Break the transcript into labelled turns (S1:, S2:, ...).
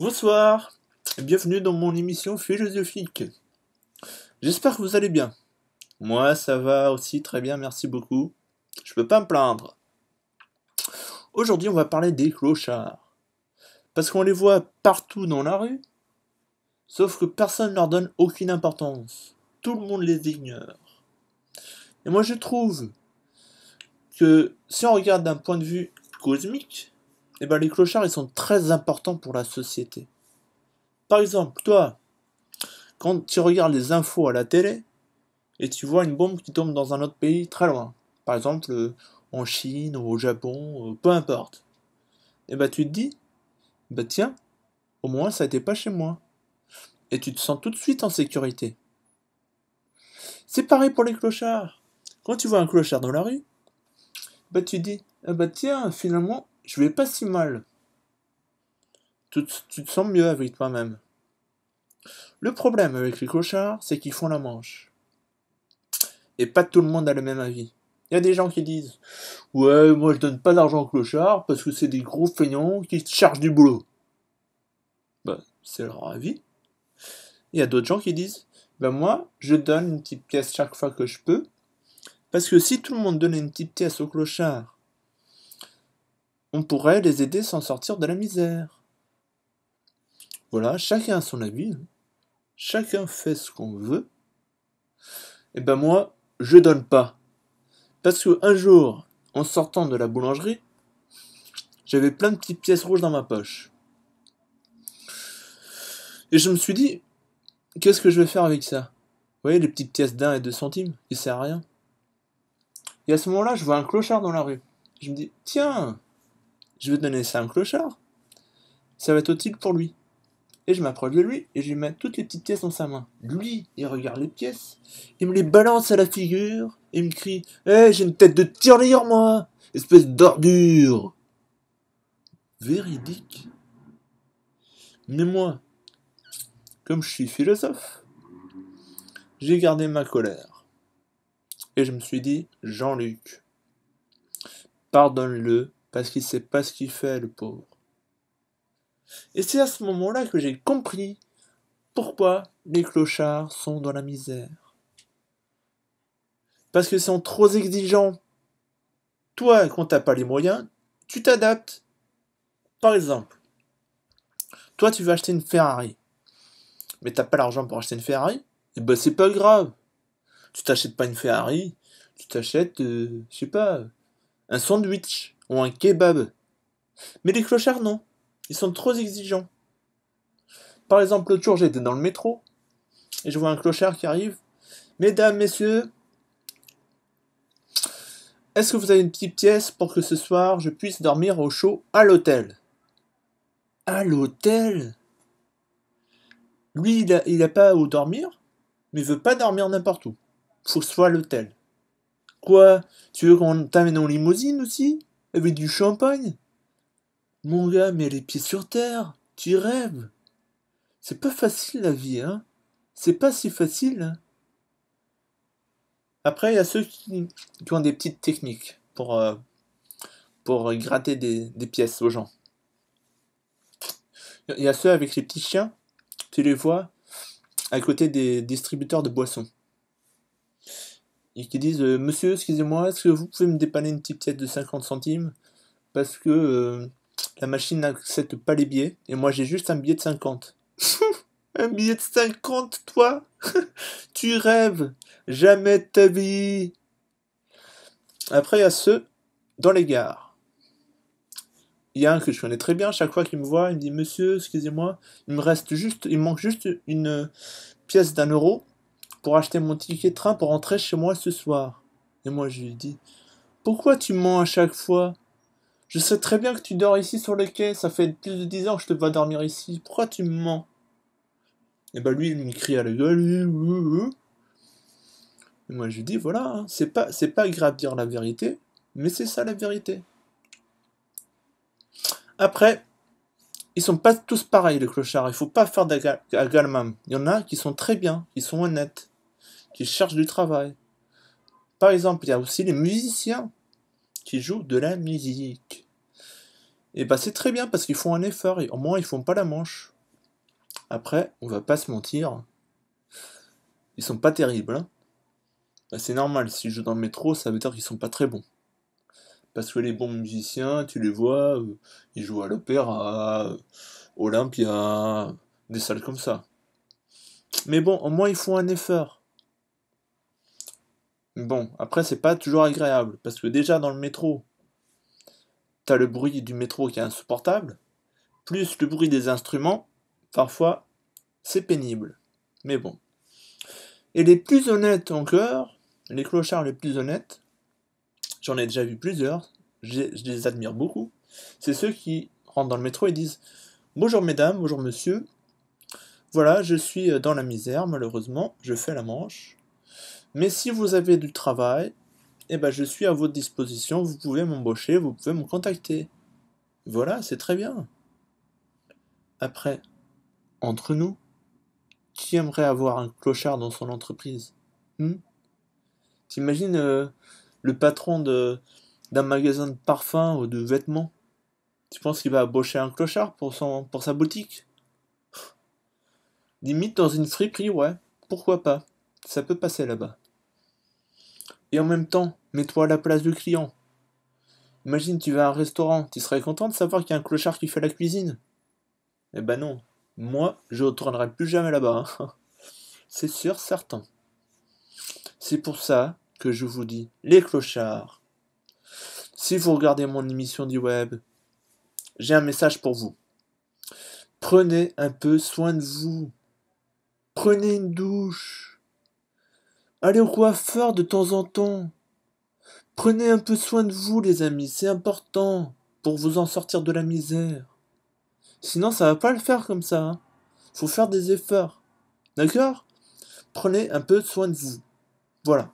S1: Bonsoir, bienvenue dans mon émission philosophique. J'espère que vous allez bien. Moi, ça va aussi très bien, merci beaucoup. Je peux pas me plaindre. Aujourd'hui, on va parler des clochards. Parce qu'on les voit partout dans la rue, sauf que personne ne leur donne aucune importance. Tout le monde les ignore. Et moi, je trouve que si on regarde d'un point de vue cosmique, les clochards, ils sont très importants pour la société. Par exemple, toi, quand tu regardes les infos à la télé, et tu vois une bombe qui tombe dans un autre pays très loin, par exemple en Chine ou au Japon, peu importe, et tu te dis, tiens, au moins ça n'était pas chez moi. Et tu te sens tout de suite en sécurité. C'est pareil pour les clochards. Quand tu vois un clochard dans la rue, tu te dis, tiens, finalement, je vais pas si mal. Tu te sens mieux avec toi-même. Le problème avec les clochards, c'est qu'ils font la manche. Et pas tout le monde a le même avis. Il y a des gens qui disent ouais, moi je donne pas d'argent aux clochards parce que c'est des gros feignants qui se chargent du boulot. C'est leur avis. Il y a d'autres gens qui disent moi je donne une petite pièce chaque fois que je peux parce que si tout le monde donnait une petite pièce aux clochards, on pourrait les aider à s'en sortir de la misère. Voilà, chacun a son avis. Chacun fait ce qu'on veut. Et moi, je donne pas. Parce que un jour, en sortant de la boulangerie, j'avais plein de petites pièces rouges dans ma poche. Et je me suis dit, qu'est-ce que je vais faire avec ça? Vous voyez les petites pièces d'1 et 2 centimes, qui sert à rien. Et à ce moment-là, je vois un clochard dans la rue. Je me dis, tiens, je vais donner ça à un clochard. Ça va être utile pour lui. Et je m'approche de lui et je lui mets toutes les petites pièces dans sa main. Lui, il regarde les pièces, il me les balance à la figure et il me crie, j'ai une tête de tirelire, moi, espèce d'ordure. Véridique. Mais moi, comme je suis philosophe, j'ai gardé ma colère. Et je me suis dit, Jean-Luc, pardonne-le, parce qu'il sait pas ce qu'il fait, le pauvre. Et c'est à ce moment-là que j'ai compris pourquoi les clochards sont dans la misère. Parce qu'ils sont trop exigeants. Toi, quand t'as pas les moyens, tu t'adaptes. Par exemple, toi tu veux acheter une Ferrari, mais t'as pas l'argent pour acheter une Ferrari, et c'est pas grave. Tu t'achètes pas une Ferrari, tu t'achètes, je sais pas, un sandwich ou un kebab. Mais les clochards non, ils sont trop exigeants. Par exemple, l'autre jour j'étais dans le métro, et je vois un clochard qui arrive. Mesdames, messieurs, est-ce que vous avez une petite pièce pour que ce soir je puisse dormir au chaud à l'hôtel? À l'hôtel? Lui, il a pas où dormir, mais il veut pas dormir n'importe où. Faut que ce soit à l'hôtel. Quoi? Tu veux qu'on t'amène en limousine aussi? Avec du champagne? Mon gars, mets les pieds sur terre. Tu rêves. C'est pas facile la vie, hein? C'est pas si facile, hein? Après, il y a ceux qui ont des petites techniques pour gratter des pièces aux gens. Il y a ceux avec les petits chiens, tu les vois à côté des distributeurs de boissons. Et qui disent monsieur, excusez-moi, est-ce que vous pouvez me dépanner une petite pièce de 50 centimes? Parce que la machine n'accepte pas les billets, et moi j'ai juste un billet de 50. Un billet de 50, toi? Tu rêves! Jamais de ta vie! Après, il y a ceux dans les gares. Il y a un que je connais très bien, chaque fois qu'il me voit, il me dit monsieur, excusez-moi, il me manque juste une pièce d'1 euro pour acheter mon ticket de train pour rentrer chez moi ce soir. Et moi je lui dis, pourquoi tu mens à chaque fois? Je sais très bien que tu dors ici sur le quai, ça fait plus de 10 ans que je te vois dormir ici, pourquoi tu me mens? Et lui il me crie à la gueule. Et moi je lui dis, voilà, hein, c'est pas grave de dire la vérité, mais c'est ça la vérité. Après, ils sont pas tous pareils les clochards, il faut pas faire d'amalgame. Il y en a qui sont très bien, qui sont honnêtes, qui cherchent du travail. Par exemple, il y a aussi les musiciens qui jouent de la musique. Et bah c'est très bien parce qu'ils font un effort, et au moins ils font pas la manche. Après, on va pas se mentir, ils sont pas terribles, hein. Bah, c'est normal, s'ils jouent dans le métro, ça veut dire qu'ils sont pas très bons. Parce que les bons musiciens, tu les vois, ils jouent à l'opéra, Olympia, des salles comme ça. Mais bon, au moins ils font un effort. Bon, après c'est pas toujours agréable, parce que déjà dans le métro, t'as le bruit du métro qui est insupportable, plus le bruit des instruments, parfois c'est pénible. Mais bon. Et les plus honnêtes encore, les clochards les plus honnêtes, j'en ai déjà vu plusieurs, je les admire beaucoup, c'est ceux qui rentrent dans le métro et disent bonjour mesdames, bonjour monsieur, voilà, je suis dans la misère malheureusement, je fais la manche, mais si vous avez du travail, eh ben je suis à votre disposition, vous pouvez m'embaucher, vous pouvez me contacter. Voilà, c'est très bien. Après, entre nous, qui aimerait avoir un clochard dans son entreprise? Hmm. T'imagines le patron d'un magasin de parfums ou de vêtements? Tu penses qu'il va embaucher un clochard pour sa boutique? Limite dans une friperie, ouais. Pourquoi pas? Ça peut passer là-bas. Et en même temps, mets-toi à la place du client. Imagine, tu vas à un restaurant, tu serais content de savoir qu'il y a un clochard qui fait la cuisine? Eh ben non. Moi, je ne retournerai plus jamais là-bas, hein. C'est sûr, certain. C'est pour ça que je vous dis, les clochards, si vous regardez mon émission du web, j'ai un message pour vous. Prenez un peu soin de vous. Prenez une douche. Allez au coiffeur de temps en temps. Prenez un peu soin de vous, les amis, c'est important pour vous en sortir de la misère. Sinon, ça va pas le faire comme ça, hein. Faut faire des efforts. D'accord? Prenez un peu soin de vous. Voilà.